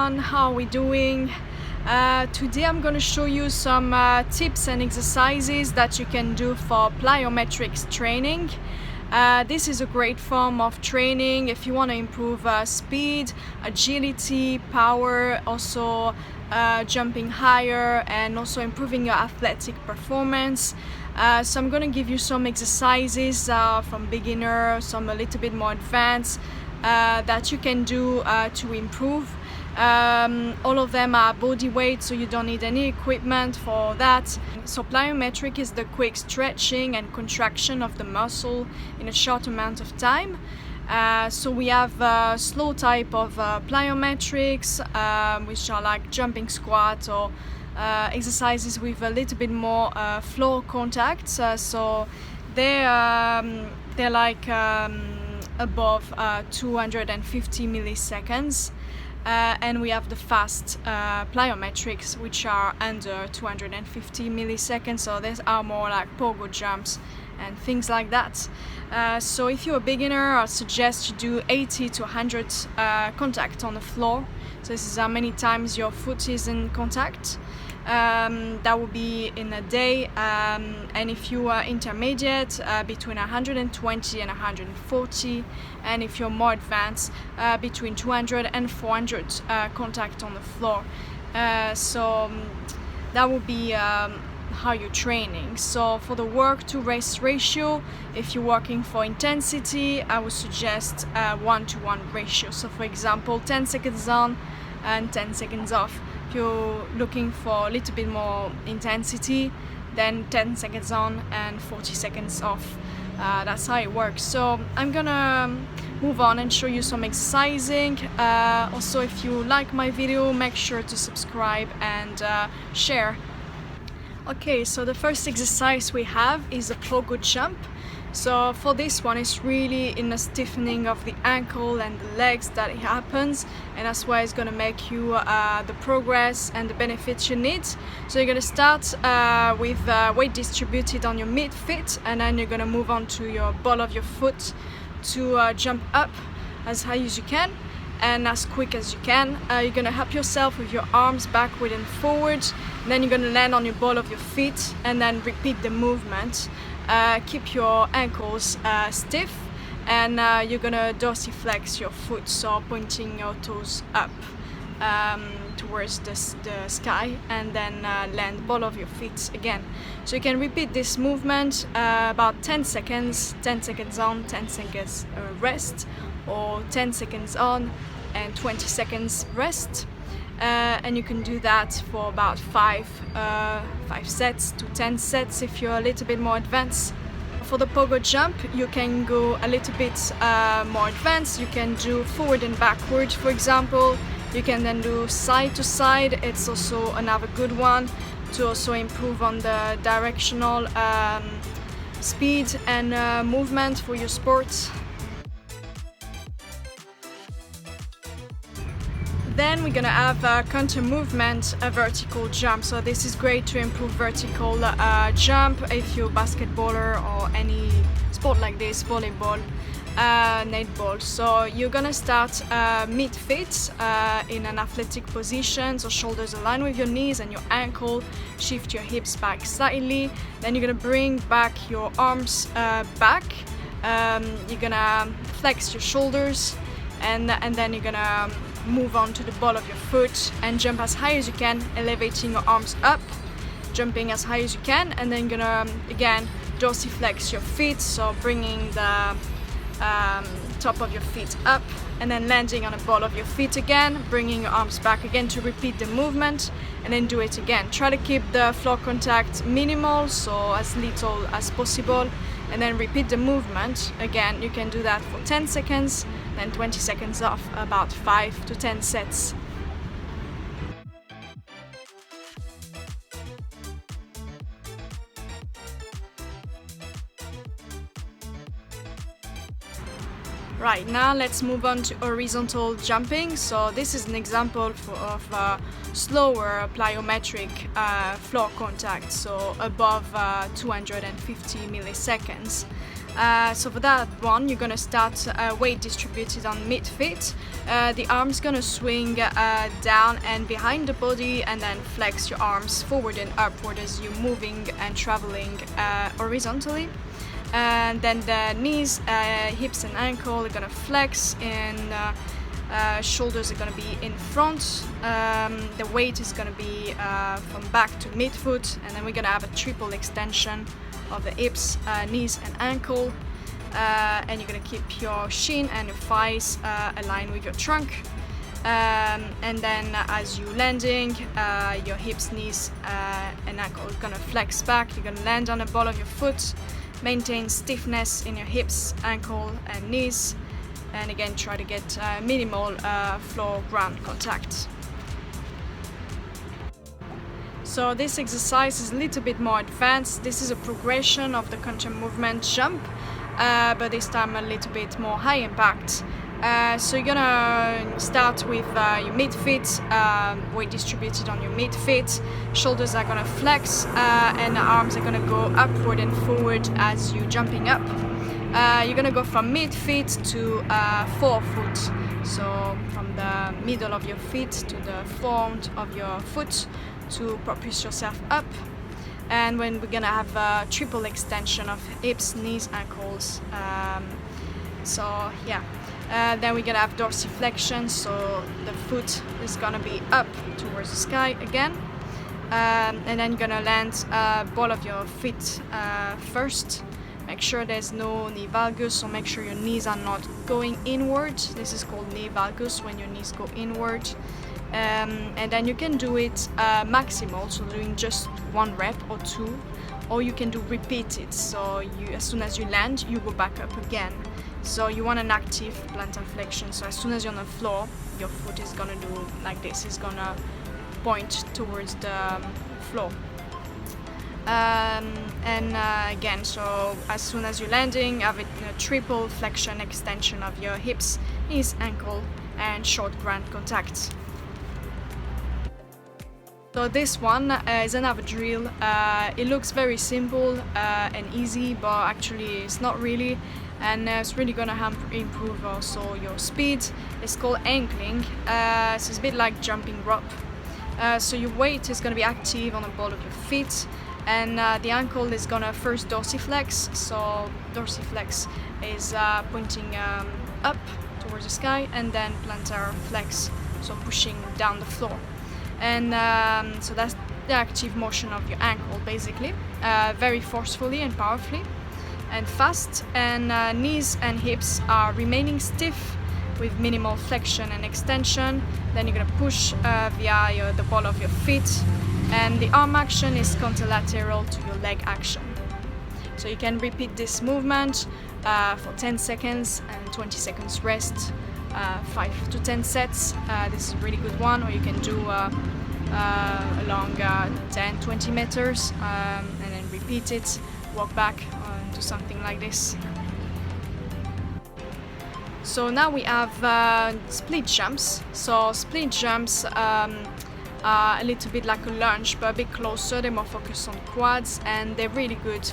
everyone, how are we doing? Today I'm going to show you some tips and exercises that you can do for plyometrics training. This is a great form of training if you want to improve speed, agility, power, also jumping higher, and also improving your athletic performance. So I'm going to give you some exercises from beginner, some a little bit more advanced that you can do to improve. All of them are body weight, so you don't need any equipment for that. So plyometric is the quick stretching and contraction of the muscle in a short amount of time. So we have slow type of plyometrics, which are like jumping squat or exercises with a little bit more floor contact. So they're like above 250 milliseconds. And we have the fast plyometrics, which are under 250 milliseconds, so these are more like pogo jumps and things like that. So if you're a beginner, I suggest you do 80 to 100 contact on the floor. So this is how many times your foot is in contact. That will be in a day, and if you are intermediate, between 120 and 140, and if you're more advanced, between 200 and 400 contact on the floor. So that will be how you're training. So for the work to rest ratio, if you're working for intensity, I would suggest 1-to-1 ratio. So for example, 10 seconds on and 10 seconds off. If you're looking for a little bit more intensity, then 10 seconds on and 40 seconds off. That's how it works. So I'm gonna move on and show you some exercising. Also, if you like my video, make sure to subscribe and share. Okay, so the first exercise we have is a pogo jump. So for this one, it's really in the stiffening of the ankle and the legs that it happens, and that's why it's gonna make you the progress and the benefits you need. So you're gonna start with weight distributed on your midfoot, and then you're gonna move on to your ball of your foot to jump up as high as you can and as quick as you can. You're gonna help yourself with your arms backward and forward, and then you're gonna land on your ball of your feet and then repeat the movement. Keep your ankles stiff, and you're gonna dorsiflex your foot, so pointing your toes up towards the sky, and then land ball of your feet again. So you can repeat this movement about 10 seconds, 10 seconds on, 10 seconds rest, or 10 seconds on and 20 seconds rest. And you can do that for about 5 sets to 10 sets if you're a little bit more advanced. For the pogo jump, you can go a little bit more advanced. You can do forward and backward, for example. You can then do side to side. It's also another good one to also improve on the directional speed and movement for your sport. Then we're gonna have a counter movement, a vertical jump. So this is great to improve vertical jump if you're a basketballer or any sport like this, volleyball, netball. So you're gonna start mid-feet in an athletic position, so shoulders aligned with your knees and your ankle. Shift your hips back slightly. Then you're gonna bring back your arms back. You're gonna flex your shoulders, and then you're gonna move on to the ball of your foot and jump as high as you can, elevating your arms up, jumping as high as you can, and then gonna again dorsiflex your feet, so bringing the top of your feet up, and then landing on the ball of your feet again, bringing your arms back again to repeat the movement, and then do it again. Try to keep the floor contact minimal, so as little as possible, and then repeat the movement again. You can do that for 10 seconds, then 20 seconds off, about 5 to 10 sets. Right, now let's move on to horizontal jumping. So this is an example of slower plyometric floor contact, so above 250 milliseconds. So for that one, you're gonna start weight distributed on mid-feet. The arm's gonna swing down and behind the body, and then flex your arms forward and upward as you're moving and traveling horizontally. And then the knees, hips and ankle are gonna flex, and shoulders are gonna be in front. The weight is gonna be from back to mid-foot, and then we're gonna have a triple extension of the hips, knees and ankle, and you're going to keep your shin and your thighs aligned with your trunk, and then as you're landing, your hips, knees and ankle are going to flex back. You're going to land on the ball of your foot, maintain stiffness in your hips, ankle and knees, and again try to get minimal floor ground contact. So this exercise is a little bit more advanced. This is a progression of the counter movement jump, but this time a little bit more high impact. So you're gonna start with your mid-feet, weight distributed on your mid-feet. Shoulders are gonna flex, and the arms are gonna go upward and forward as you're jumping up. You're gonna go from mid-feet to forefoot. So from the middle of your feet to the front of your foot, to propulse yourself up. And when we're gonna have a triple extension of hips, knees, ankles. Then we're gonna have dorsiflexion, so the foot is gonna be up towards the sky again. And then you're gonna land ball of your feet first. Make sure there's no knee valgus, so make sure your knees are not going inward. This is called knee valgus, when your knees go inward. And then you can do it maximal, so doing just 1 rep or 2, or you can do repeated, so as soon as you land you go back up again. So you want an active plantar flexion, so as soon as you're on the floor your foot is gonna do like this, it's gonna point towards the floor. Again, so as soon as you're landing, have a triple flexion extension of your hips, knees, ankle and short ground contact. So this one is another drill. It looks very simple and easy, but actually it's not really, and it's really gonna improve also your speed. It's called ankling, so it's a bit like jumping rope. So your weight is gonna be active on the ball of your feet, and the ankle is gonna first dorsiflex. So dorsiflex is pointing up towards the sky, and then plantar flex, so pushing down the floor. And so that's the active motion of your ankle, basically, very forcefully and powerfully and fast. And knees and hips are remaining stiff with minimal flexion and extension. Then you're gonna push via the ball of your feet, and the arm action is contralateral to your leg action. So you can repeat this movement for 10 seconds and 20 seconds rest. 5 to 10 sets. This is a really good one, or you can do along 10-20 meters, and then repeat it, walk back, and do something like this. So now we have split jumps. So split jumps are a little bit like a lunge, but a bit closer. They're more focused on quads, and they're really good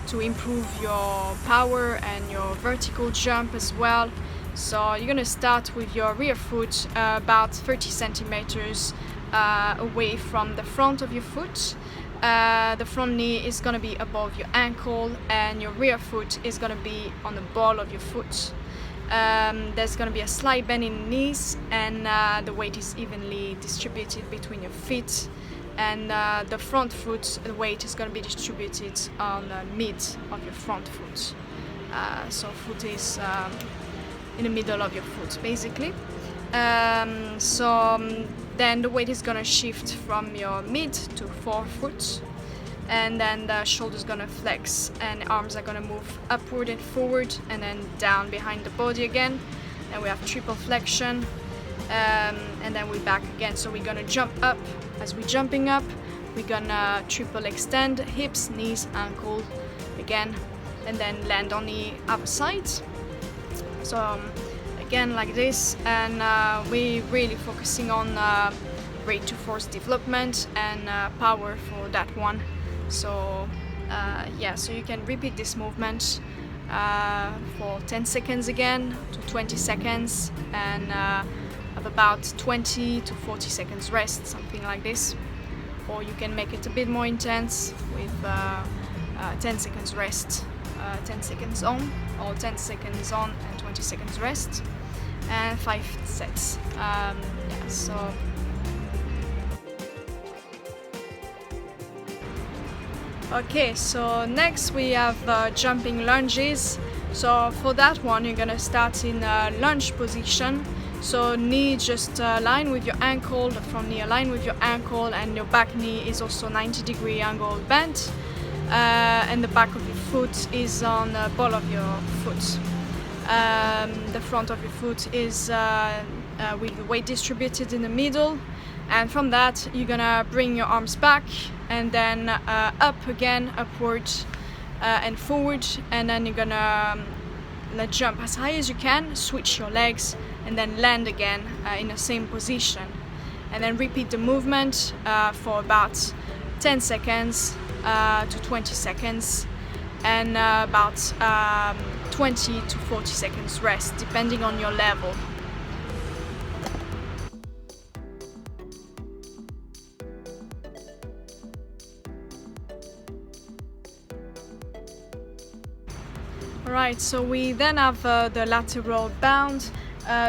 to improve your power and your vertical jump as well. So you're gonna start with your rear foot about 30 centimeters away from the front of your foot. The front knee is gonna be above your ankle, and your rear foot is gonna be on the ball of your foot. There's gonna be a slight bend in the knees, and the weight is evenly distributed between your feet. And the front foot, the weight is gonna be distributed on the mid of your front foot. So foot is in the middle of your foot, basically. Then the weight is gonna shift from your mid to forefoot, and then the shoulders gonna flex, and the arms are gonna move upward and forward, and then down behind the body again. And we have triple flexion, and then we're back again. So we're gonna jump up. As we're jumping up, we're gonna triple extend hips, knees, ankle again, and then land on the other side. So again like this, and we're really focusing on rate to force development and power for that one. So yeah, so you can repeat this movement for 10 seconds again to 20 seconds, and have about 20 to 40 seconds rest, something like this. Or you can make it a bit more intense with 10 seconds rest, 10 seconds on, or 10 seconds on and 20 seconds rest, and 5 sets. Yeah, so okay, so next we have jumping lunges. So for that one, you're gonna start in a lunge position. So knee just align with your ankle, the front knee align with your ankle, and your back knee is also 90-degree angle bent, and the back of your foot is on the ball of your foot. The front of your foot is with the weight distributed in the middle, and from that you're gonna bring your arms back and then up again, upward and forward, and then you're gonna jump as high as you can, switch your legs, and then land again in the same position, and then repeat the movement for about 10 seconds to 20 seconds, and about 20 to 40 seconds rest, depending on your level. Alright, so we then have the lateral bound.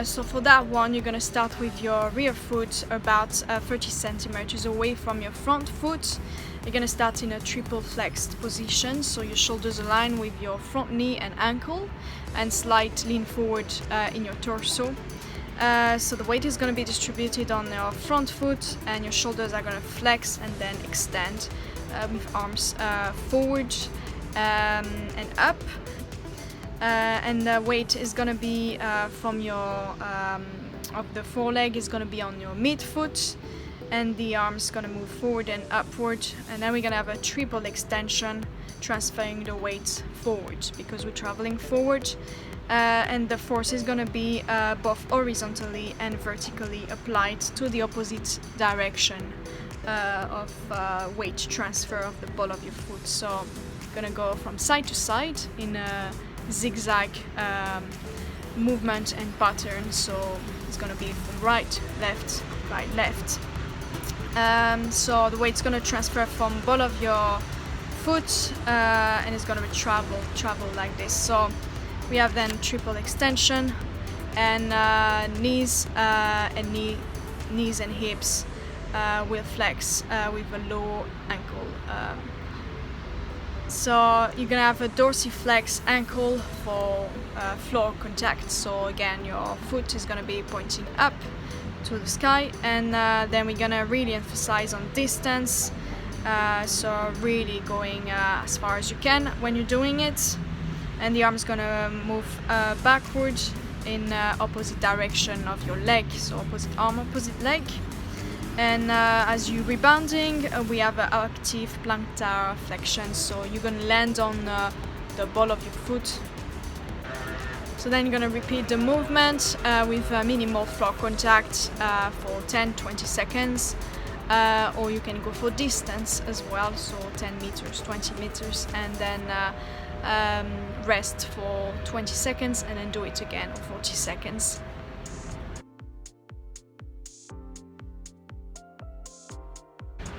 So for that one, you're going to start with your rear foot about 30 centimeters away from your front foot. You're going to start in a triple flexed position, so your shoulders align with your front knee and ankle, and slight lean forward in your torso. So the weight is going to be distributed on your front foot, and your shoulders are going to flex and then extend with arms forward and up. And the weight is going to be from your of the foreleg is going to be on your midfoot, and the arms going to move forward and upward, and then we're going to have a triple extension, transferring the weight forward because we're traveling forward, and the force is going to be both horizontally and vertically applied to the opposite direction of weight transfer of the ball of your foot. So going to go from side to side in a zigzag movement and pattern, so it's going to be from right, left, so the weight's going to transfer from ball of your foot, and it's going to travel like this. So we have then triple extension, and knees and hips will flex with a low ankle. So you're gonna have a dorsiflex ankle for floor contact. So again, your foot is gonna be pointing up to the sky, and then we're gonna really emphasize on distance. So really going as far as you can when you're doing it, and the arm's gonna move backward in opposite direction of your leg. So opposite arm, opposite leg. And as you're rebounding, we have an active plantar flexion, so you're going to land on the ball of your foot. So then you're going to repeat the movement with minimal floor contact for 10-20 seconds, or you can go for distance as well, so 10 meters, 20 meters, and then rest for 20 seconds, and then do it again for 40 seconds.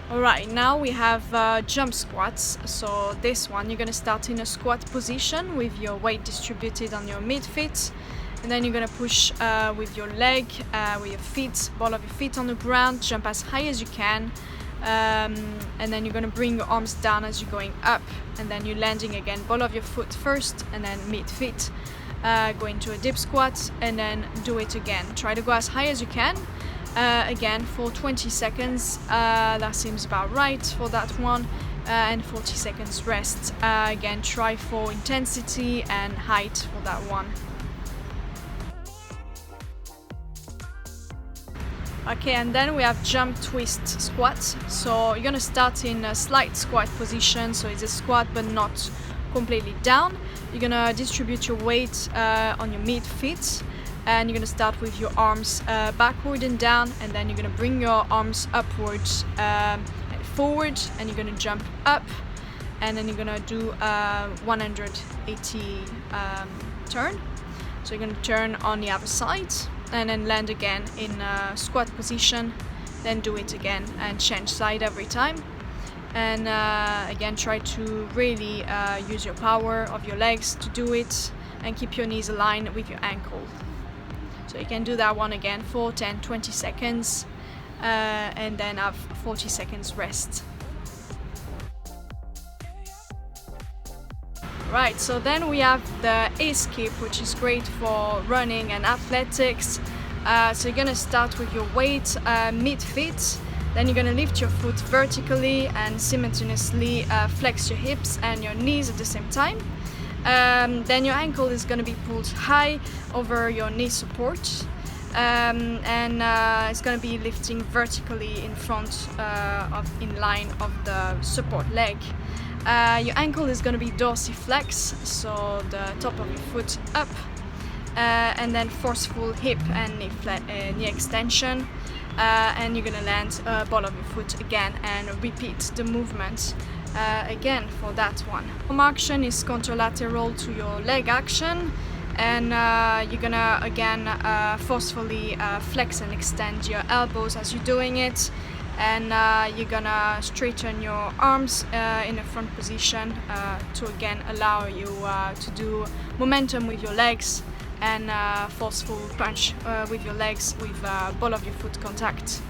Alright, now we have jump squats. So this one, you're going to start in a squat position with your weight distributed on your mid-feet, and then you're going to push with your leg, with your feet, ball of your feet on the ground, jump as high as you can, and then you're going to bring your arms down as you're going up, and then you're landing again, ball of your foot first, and then mid-feet, go into a dip squat, and then do it again. Try to go as high as you can. Again for 20 seconds, that seems about right for that one, and 40 seconds rest. Again, try for intensity and height for that one. Okay, and then we have jump twist squats. So you're gonna start in a slight squat position, so it's a squat but not completely down. You're gonna distribute your weight on your mid feet, and you're gonna start with your arms backward and down, and then you're gonna bring your arms upwards and forward, and you're gonna jump up and then you're gonna do 180 turn. So you're gonna turn on the other side and then land again in squat position, then do it again and change side every time. And again, try to really use your power of your legs to do it, and keep your knees aligned with your ankle. So you can do that one again for 10, 20 seconds, and then have 40 seconds rest. Right, so then we have the A-skip, which is great for running and athletics. So you're gonna start with your weight mid-feet, then you're gonna lift your foot vertically and simultaneously flex your hips and your knees at the same time. Then your ankle is gonna be pulled high over your knee support, and it's gonna be lifting vertically in front in line of the support leg. Your ankle is gonna be dorsiflex, so the top of your foot up, and then forceful hip and knee extension, and you're gonna land ball of your foot again and repeat the movement again for that one. Arm action is contralateral to your leg action, and you're gonna again forcefully flex and extend your elbows as you're doing it, and you're gonna straighten your arms in a front position to again allow you to do momentum with your legs and forceful punch with your legs with ball of your foot contact.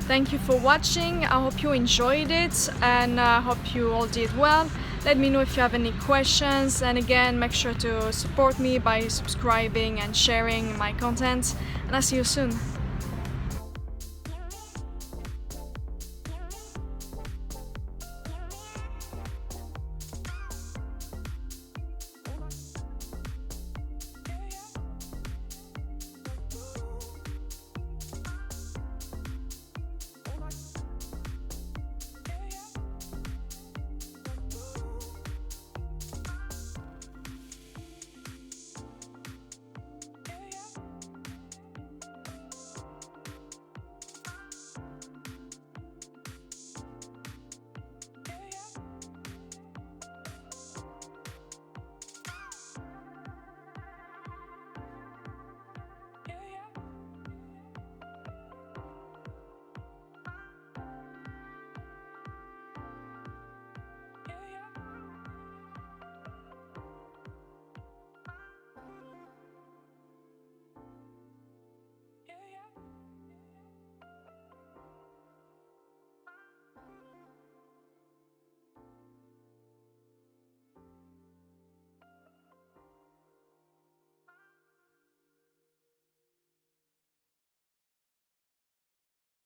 Thank you for watching. I hope you enjoyed it, and I hope you all did well. Let me know if you have any questions, and again, make sure to support me by subscribing and sharing my content, and I'll see you soon.